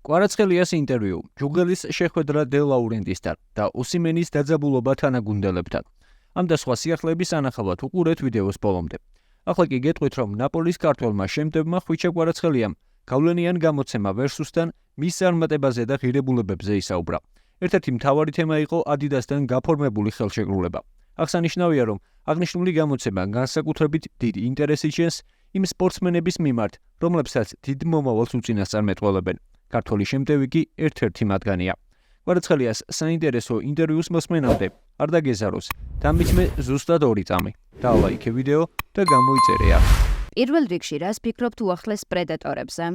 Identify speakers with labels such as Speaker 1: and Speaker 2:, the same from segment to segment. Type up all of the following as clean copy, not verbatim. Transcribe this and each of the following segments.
Speaker 1: კვარაცხელიას ინტერვიუ, ჯუღელის შეხვედრა დე ლაურენტისთან და ოსიმენის დაძაბულობა თანაგუნდელებთან. ამ და სხვა სიახლეების ანახავად უყურეთ ვიდეოს ბოლომდე. ახლა კი გეტყვით, რომ ნაპოლის ქართველმა შემტევმა ხვიჩა კვარაცხელიამ გავლენიან გამოცემა ვერსუსთან მის წარმატებაზე და ღირებულებებზე ისაუბრა. ერთ-ერთი მთავარი თემა იყო ადიდასთან გაფორმებული ხელშეკრულება. აღსანიშნავია, რომ აღნიშნული გამოცემა განსაკუთრებით დიდ ინტერესს იჩენს იმ სპორტსმენების მიმართ, რომლებსაც დიდ მომავალს უწინასწარმეტყველებენ. ქართველი შემტევი კი ერთ-ერთი მათგანია. კვარაცხელიას საინტერესო ინტერვიუს მოსმენამდე არ დაგეზაროს, დამიჯმე ზუსტად 2 წამი. დაალაიქე ვიდეო და გამოიწერე აქ.
Speaker 2: პირველ რიგში რას ფიქრობთ უახლეს პრედატორებზე?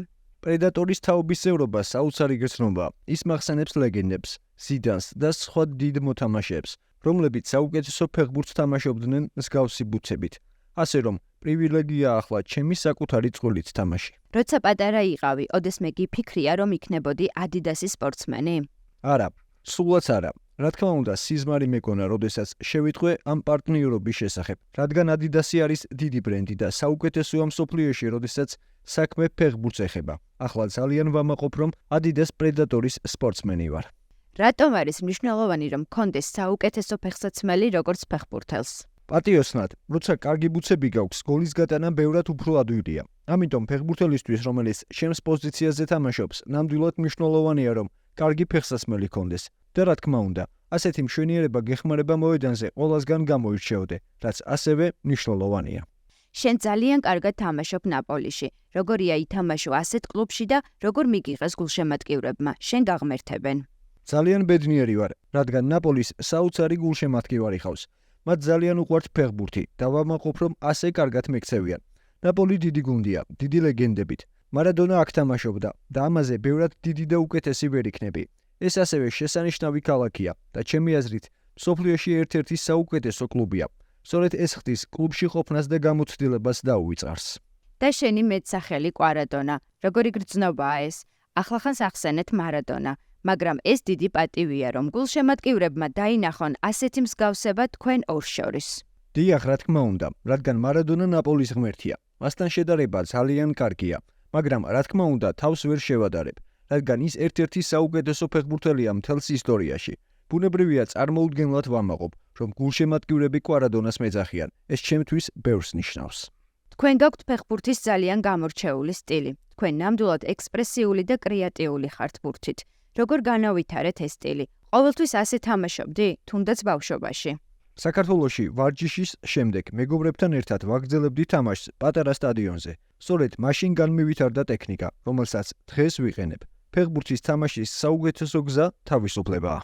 Speaker 1: პრედატორის თაობის ზევრობა საოცარი გრძნობა, ის მახსენებს ლეგენდებს, ზიდანს და სხვა დიდ მოთამაშეებს, რომლებიც საუკეთესო ფეხბურთს თამაშობდნენ მსგავსი ბუცებით. ასე რომ, პრივილეგია ახლა ჩემი საკუთარი წყვილით თამაში.
Speaker 2: როცა პატარა იყავი, ოდესმე გიფიქრია, რომ იქნებოდი ადიდასის სპორტსმენი?
Speaker 1: არა, სულაც არა. რა თქმა უნდა, სიზმარი მეკონა, როდესაც შევიტყვე ამ პარტნიორობის შესახებ, რადგან ადიდასი არის დიდი ბრენდი და საუკეთესოა მსოფლიოში, როდესაც საქმე ფეხბურთს ეხება. ახლა ძალიან ვამაყობ, რომ ადიდას პრედატორის სპორტსმენი ვარ.
Speaker 2: რატომ არის მნიშვნელოვანი, რომ გქონდეს საუკეთესო ფეხსაცმელი როგორც ფეხბურთელს?
Speaker 1: პატიოსნად, როცა კარგი ბუცები გაქვს, გოლის გატანა ბევრად უფრო ადვილია. ამიტომ ფეხბურთელისთვის, რომელიც ჩემს პოზიციაზე თამაშობს, ნამდვილად მნიშვნელოვანია, რომ კარგი ფეხსაცმელი გქონდეს. და რა თქმა უნდა, ასეთი მშვენიერება გეხმარება მოედანზე ყველასგან გამოირჩეოდე, რაც ასევე მნიშვნელოვანია.
Speaker 2: შენ ძალიან კარგად თამაშობ ნაპოლიში. როგორია ითამაშო ასეთ კლუბში და როგორ მიგიღეს გულშემატკივრებმა? შენ გაღმერთებენ?
Speaker 1: ძალიან ბედნიერი ვარ, რადგან ნაპოლის საოცარი გულშემატკივარი ხავს. მათ ძალიან უყვართ ფეხბურთი და ვამაყობ, რომ ასე კარგად მექცევიან. ნაპოლი დიდი გუნდია, დიდი ლეგენდებით. მარადონა აქ თამაშობდა და ამაზე ბევრად დიდი და უკეთესი ვერ იქნები. ეს ასევე შესანიშნავი ქალაქია და ჩემი აზრით, მსოფლიოში ერთ-ერთი საუკეთესო კლუბია. სწორედ ეს ხდის კლუბში ყოფნას და გამოცდილებას დაუვიწყარს.
Speaker 2: და შენი მეტსახელი კვარადონა. როგორი გრძნობაა ეს? ახლახანს ახსენეთ მარადონა. მაგრამ ეს დიდი პატივია, რომ გულშემატკივრებმა დაინახონ ასეთი მსგავსება თქვენ ორს შორის.
Speaker 1: დიახ, რა თქმა უნდა, რადგან მარადონა ნაპოლის ღმერთია. მასთან შედარება ძალიან კარგია, მაგრამ რა თქმა უნდა, თავს ვერ შევადარებ, რადგან ის ერთ-ერთი საუკეთესო ფეხბურთელია მთელს ისტორიაში. ბუნებრივია წარმოუდგენლად ვამაყობ, რომ გულშემატკივრები კვარადონას მეძახიან. ეს ჩემთვის ბევრს ნიშნავს.
Speaker 2: თქვენ გაქვთ ფეხბურთის ძალიან გამორჩეული სტილი. თქვენ ნამდვილად ექსპრესიული და კრეატიული ხართ ბურთით. როგორ განავითარეთ ეს სტილი? ყოველთვის ასე თამაშობდი, თუნდაც ბავშვობაში?
Speaker 1: საქართველოში ვარჯიშის შემდეგ მეგობრებთან ერთად ვაგრძელებდი თამაშს პატარა სტადიონზე. სწორედ მაშინ განმივითარდა ტექნიკა, რომელსაც დღეს ვიყენებ. ფეხბურთის თამაშის საუკეთესო გზა თავისუფლებაა.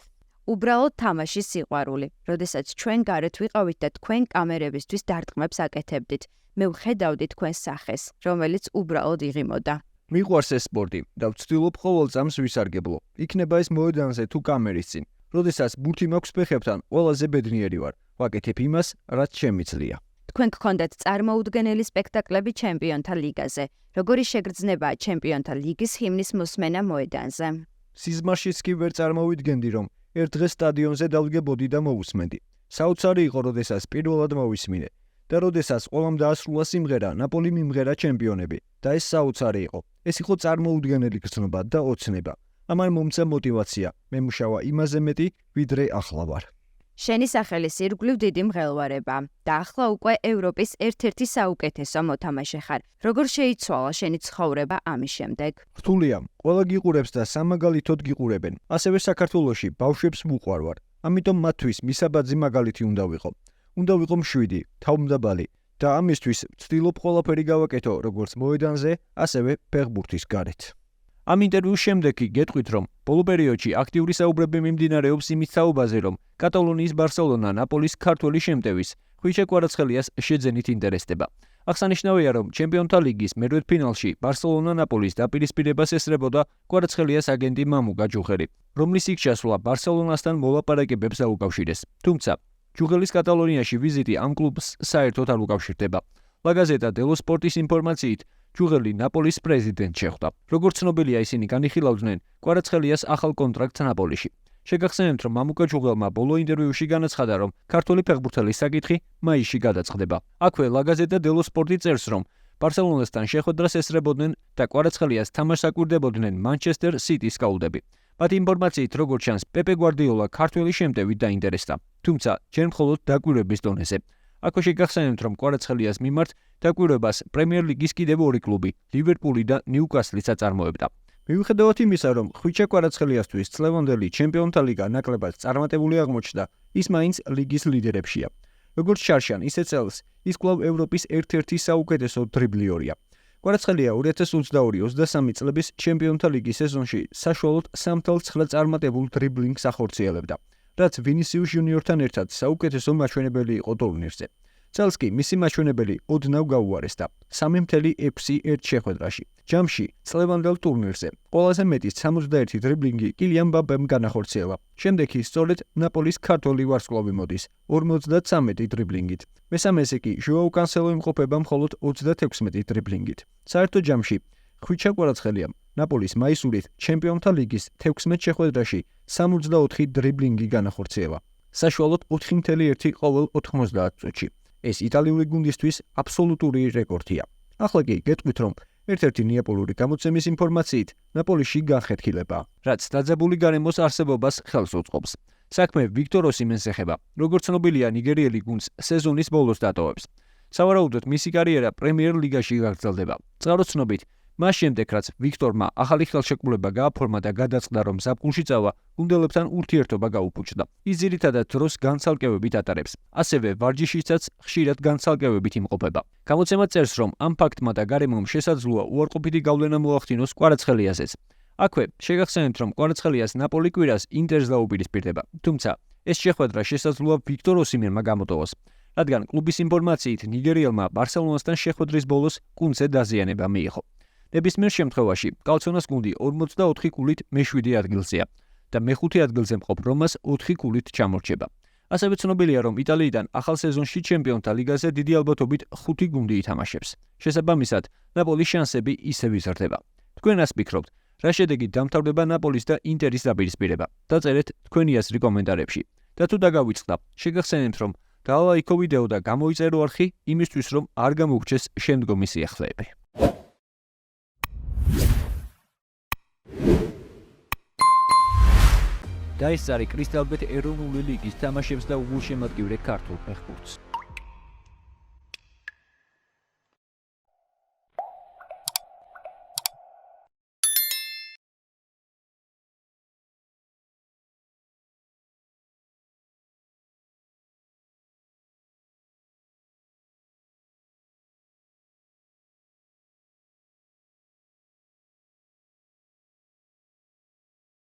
Speaker 2: უბრალოდ თამაშის სიყვარული. როდესაც ჩვენ გარეთ ვიყავით და თქვენ კამერებისთვის დარტყმებს აკეთებდით, მე ვხედავდი თქვენს სახეს, რომელიც უბრალოდ იღიმოდა.
Speaker 1: მიყვარს ეს სპორტი და ვცდილობ ყოველ წამს ვისარგებლო. იქნება ეს მოედანზე თუ კამერის წინ. როდესაც ბურთი მაქვს ფეხებთან, ყველაზე ბედნიერი ვარ. ვაკეთებ იმას, რაც შემიძლია.
Speaker 2: თქვენ გქონდათ წარმოუდგენელი სპექტაკლები ჩემპიონთა ლიგაზე. როგორი შეგრძნებაა ჩემპიონთა ლიგის ჰიმნის მოსმენა მოედანზე?
Speaker 1: სიზმარშიც კი ვერ წარმოვიდგენდი, რომ ერთ დღეს სტადიონზე დავდგებოდი და მოვუსმენდი. საოცარი იყო, როდესაც პირველად მოვისმინე. და როდესაც ყველამ დაასრულა სიმღერა, ნაპოლი მიმღერა ჩემპიონები და ეს საოცარი იყო. ეს იყო წარმოუდგენელი გრძნობა და ოცნება. ამან მომცა мотиваცია. მე მუშავა იმაზე მეტი, ვიდრე ახლა ვარ.
Speaker 2: შენი სახელის ირგვლივ დიდი მღელვარება და ახლა უკვე ევროპის ერთ-ერთი საუკეთესო მოთამაშე ხარ. როგორ შეიცვალა შენი ცხოვრება ამის შემდეგ?
Speaker 1: რთულია, ყველა გიყურებს და სამაგალითოდ გიყურებენ. ასევე საქართველოში ბავშვებს ვუყვარვარ. ამიტომ მათთვის მისაბაძი მაგალითი უნდა ვიყო. უნდა ვიყო მშვიდი, თავმდაბალი და ამისთვის ვცდილობ ყველაფერი გავაკეთო, როგორც მოედანზე, ასევე ფეხბურთის გარეთ. ამ ინტერვიუს შემდეგ კი გეტყვით, რომ ბოლო პერიოდში აქტიური საუბრები მიმდინარეობს იმის თაობაზე, რომ კატალონიის ბარსელონა ნაპოლის ქართველი შემტევის ხვიჩა კვარაცხელიას შეძენით ინტერესდება. აღსანიშნავია, რომ ჩემპიონთა ლიგის მერვედფინალში ბარსელონა ნაპოლის დაპირისპირებას ესწრებოდა კვარაცხელიას აგენტი მამუკა ჯუღელი, რომლის იქ ჩასვლა ბარსელონასთან მოლაპარაკებებს დაუკავშირეს. თუმცა ჯუღელის კატალონიაში ვიზიტი ამ კლუბს საერთოდ არ უკავშირდება. La Gazzetta dello Sportis ინფორმაციით, ჯუღელი ნაპოლის პრეზიდენტ შეხვდა. როგორც ცნობილია, ისინი განიხილავდნენ კვარაცხელიას ახალ კონტრაქტს ნაპოლიში. შეგახსენებთ, რომ მამუკა ჯუღელმა ბოლო ინტერვიუში განაცხადა, რომ ქართველი ფეხბურთელის საკითხი მაისში გადაწყდება. აქვე La Gazzetta dello Sporti წერს, რომ ბარსელონასთან შეხვედრას ესწრებოდნენ და კვარაცხელიას თამაშს აკვირდებოდნენ Manchester City სკაუტები. მათ ინფორმაციით, როგორც ჩანს, პეპე გვარდიოლა ქართველის შემტევით დაინტერესდა, თუმცა ჯერ მხოლოდ დაკვირვების დონეზე. აქვე გახსენებთ, რომ კვარაცხელიას მიმართ დაკვირვებას პრემიერ ლიგის კიდევ ორი კლუბი, ლივერპული და ნიუკასლიც აწარმოებდა. მიუხედავად იმისა, რომ ხვიჩა კვარაცხელიასთვის წლევანდელი ჩემპიონთა ლიგა ნაკლებად წარმატებული აღმოჩნდა, ის მაინც ლიგის ლიდერებშია. როგორც შარშან, ისე წელს ის კვლავ ევროპის ერთ-ერთი საუკეთესო დრიბლიორია. კვარაცხელია 2022-23 წლების ჩემპიონთა ლიგის სეზონში საშუალოდ 3.9 წარმატებულ დრიბლინგს ახორციელებდა, რაც ვინისიუს ჟუნიორთან ერთად საუკეთესო მაჩვენებელი იყო ტურნირზე. წელს კი მისი მაჩვენებელი ოდნავ გაუარეს და 3.6 ერთ შეხვედრაში. ჯამში წლევანდელ ტურნირზე ყველაზე მეტი 61 დრიბლინგი კილიან მბაპემ განახორციელა. შემდეგ კი სწორედ ნაპოლის ქართველი ვარსკვლავი მოდის 53 დრიბლინგით. მესამეზე კი ჟოაუ კანსელო იმყოფება მხოლოდ 36 დრიბლინგით. საერთო ჯამში ხვიჩა კვარაცხელიამ ნაპოლის მაისურით ჩემპიონთა ლიგის 16 შეხვედრაში 64 დრიბლინგი განახორციელა. საშუალოდ 4.1 ყოველ 90 წუთში. ეს იტალიური გუნდისთვის აბსოლუტური რეკორდია. ახლა კი გეტყვით, რომ ერთ-ერთი ნეაპოლური გამოცემის ინფორმაციით ნაპოლიში განხეთქილება, რაც დაძაბული გარემოს არსებობას ხელს უწყობს. საქმე ვიქტორ ოსიმენს ეხება, როგორც ცნობილია, ნიგერიელი გუნდს სეზონის ბოლოს დატოვებს. სავარაუდოდ მისი კარიერა პრემიერ ლიგაში გაგრძელდება. წყაროს ცნობით, მას შემდეგ რაც ვიქტორმა ახალი ხელშეკრულება გააფორმა და გადაწყდა, რომ ზაფხულში წავა, გუნდელებთან ურთიერთობა გაუფუჭდა. ის ძირითადად დროს განცალკევებით ატარებს, ასევე ვარჯიშისთაც ხშირად განცალკევებით იმყოფება. გამოცემა წერს, რომ ამ ფაქტმა და გარემომ შესაძლოა უარყოფითი გავლენა მოახდინოს კვარაცხელიაზეც. აქვე შეგახსენებთ, რომ კვარაცხელიას ნაპოლი კვირას ინტერს დაუპირისპირდება, თუმცა ეს შეხვედრა შესაძლოა ვიქტორ ოსიმენმა გამოტოვოს, რადგან კლუბის ინფორმაციით ნიგერიელმა ბარსელონასთან შეხვედრის ბოლოს კუნძზე დაზიანება მიიღო. ნებისმიერ შემთხვევაში კალცონას გუნდი 44 ქულით მე-7 ადგილზეა და მე-5 ადგილზე მყოფ რომას 4 ქულით ჩამორჩება. ასევე ცნობილია, რომ იტალიიდან ახალ სეზონში ჩემპიონთა ლიგაზე დიდი ალბათობით 5 გუნდი ითამაშებს. შესაბამისად, ნაპოლის შანსები ისევ იზრდება. თქვენ რას ფიქრობთ? რა შედეგი დამთავრდება ნაპოლის და ინტერის დაპირისპირება? დაწერეთ თქვენი აზრი კომენტარებში. და თუ დაგავიწყდა, შეგახსენებთ, რომ დაალაიქო ვიდეო და გამოიწერო არხი იმისთვის, რომ არ გამოგრჩეს შემდგომი სიახლეები. და ეს არის კრისტალბეთ ეროვნული ლიგის თამაშებს და უგულშემატკივრე ქართულ ფეხბურთს.